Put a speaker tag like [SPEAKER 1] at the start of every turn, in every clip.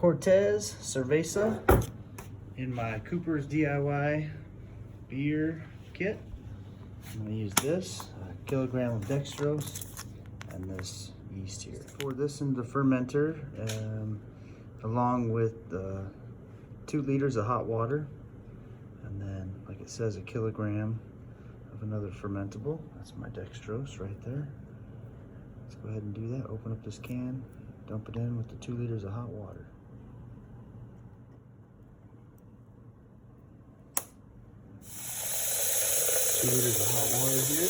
[SPEAKER 1] Cortez Cerveza in my Cooper's DIY beer kit. I'm going to use this, a kilogram of dextrose, and this yeast here. Pour this into the fermenter along with 2 liters of hot water, and then, like it says, a kilogram of another fermentable. That's my dextrose right there. Let's go ahead and do that. Open up this can, dump it in with the 2 liters of hot water. Liters of hot water here.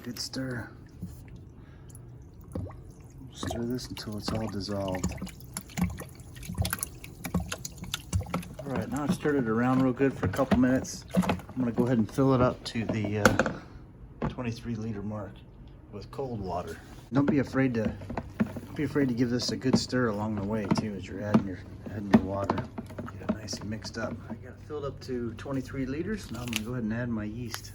[SPEAKER 1] Good stir. Stir this until it's all dissolved. All right, now I've stirred it around real good for a couple minutes. I'm gonna go ahead and fill it up to the 23-liter mark with cold water. Don't be afraid to give this a good stir along the way too as you're adding your water. Get it nice and mixed up. I got it filled up to 23 liters. Now I'm gonna go ahead and add my yeast.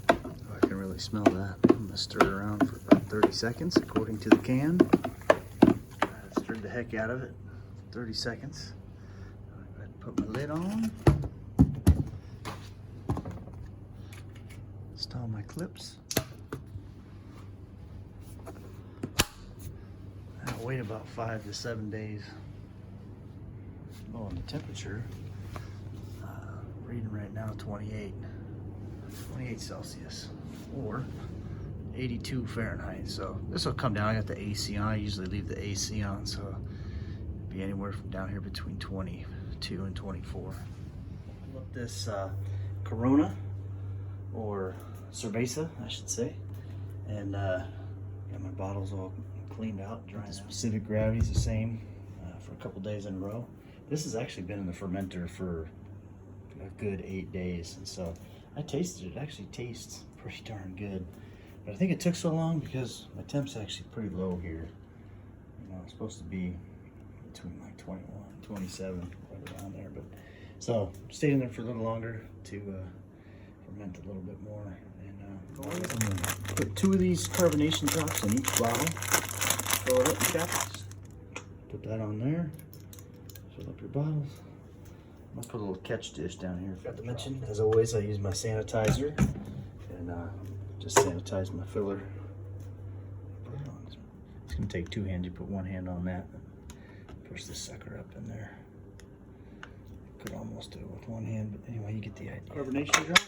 [SPEAKER 1] Oh, I can really smell that. I'm gonna stir it around for about 30 seconds according to the can. I've stirred the heck out of it. 30 seconds. I'll go ahead and put my lid on. Install my clips. I'll wait about 5 to 7 days. Oh, and the temperature, reading right now 28 Celsius or 82 Fahrenheit. So this will come down. I got the AC on. I usually leave the AC on, so it'll be anywhere from down here between 22 and 24. I love this Corona, or Cerveza, I should say. And got my bottles all cleaned out, drying. The specific gravity is the same for a couple days in a row. This has actually been in the fermenter for a good 8 days, and so I tasted it. It actually tastes pretty darn good. But I think it took so long because my temp's actually pretty low here. You know, it's supposed to be between like 21, 27, right around there. But so stayed in there for a little longer to ferment a little bit more. I'm gonna put 2 of these carbonation drops in each bottle. Fill it up and cap it. Put that on there. Fill up your bottles. I'm gonna put a little catch dish down here. Forgot to mention, as always, I use my sanitizer and just sanitize my filler. It's gonna take 2 hands. You put 1 hand on that. Push this sucker up in there. Could almost do it with 1 hand, but anyway, you get the idea. Carbonation drop.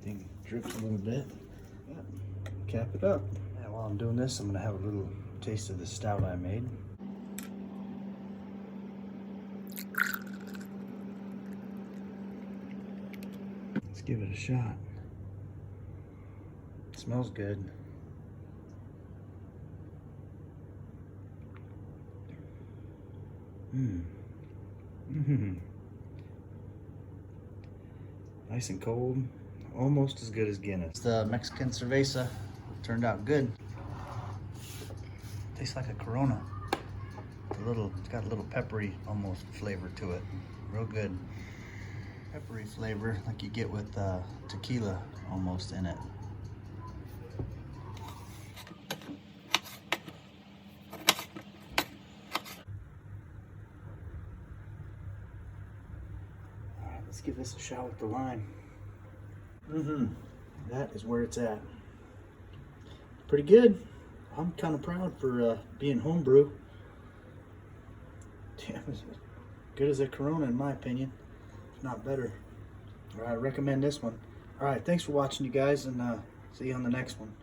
[SPEAKER 1] Thing drips a little bit. Cap it up. And while I'm doing this, I'm gonna have a little taste of the stout I made. Let's give it a shot. It smells good. Nice and cold. Almost as good as Guinness. The Mexican Cerveza turned out good. Tastes like a Corona. It's got a little peppery almost flavor to it. Real good. Peppery flavor like you get with tequila almost in it. All right, let's give this a shot with the lime. That is where it's at. Pretty good. I'm kind of proud for being homebrew. Damn, as good as a Corona in my opinion, if not better. I recommend this one. All right, thanks for watching, you guys, and see you on the next one.